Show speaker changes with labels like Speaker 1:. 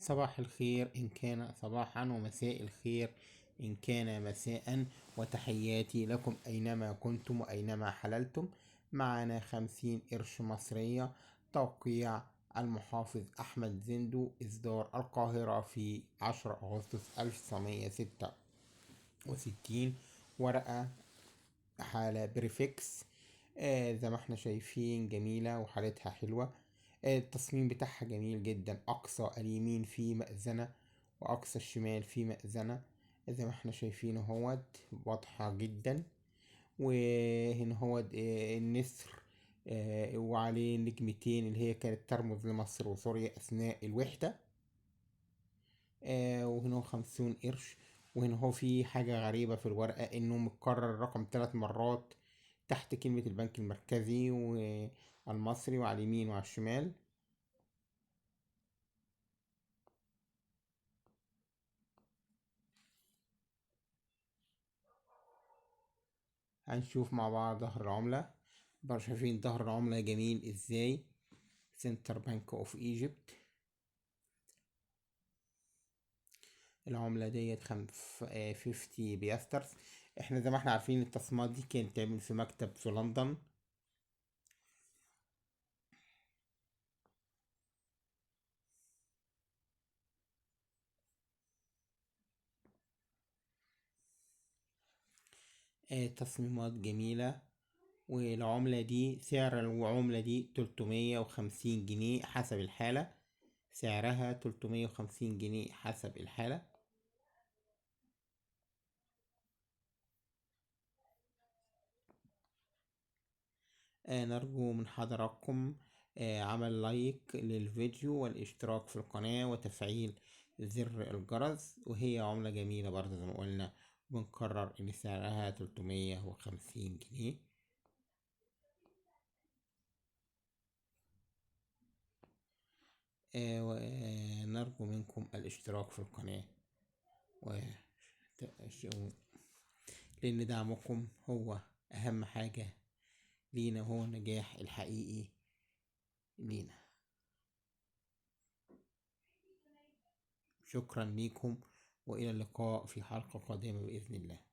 Speaker 1: صباح الخير إن كان صباحا، ومساء الخير إن كان مساء، وتحياتي لكم أينما كنتم وأينما حللتم. معنا 50 قرش مصرية، توقيع المحافظ أحمد زندو، إصدار القاهرة في 10 أغسطس 1966. ورقة حالة بريفكس. زي ما احنا شايفين جميلة وحالتها حلوة. التصميم بتاعها جميل جدا، أقصى اليمين فيه مأذنة وأقصى الشمال فيه مأذنة، زي ما احنا شايفين اهوت، واضحة جدا. وهنا هو النسر، وعليه نجمتين اللي هي كانت ترمز لمصر وسوريا أثناء الوحدة. وهنا هو 50 قرش. وهنا هو في حاجة غريبة في الورقة، إنه متكرر الرقم 3 مرات تحت كلمة البنك المركزي والمصري، وعلى اليمين وعلى الشمال. هنشوف مع بعض ظهر العملة. بقى شايفين ظهر العملة جميل ازاي، سنتر بانك اوف ايجيبت. العملة ديت 50 بيسترز. احنا زي ما احنا عارفين التصميمات دي كانت تعمل في مكتب في لندن. تصميمات جميلة. والعملة دي سعر العملة دي 350 جنيه حسب الحالة. سعرها 350 جنيه حسب الحالة. نرجو من حضراتكم عمل لايك للفيديو والاشتراك في القناة وتفعيل زر الجرس. وهي عملة جميلة برضه زي ما قلنا، بنكرر ان سعرها 350 جنيه. ونرجو منكم الاشتراك في القناة و... لأن دعمكم هو أهم حاجة لينا، هو النجاح الحقيقي لينا. شكرا ليكم، وإلى اللقاء في حلقة قادمة بإذن الله.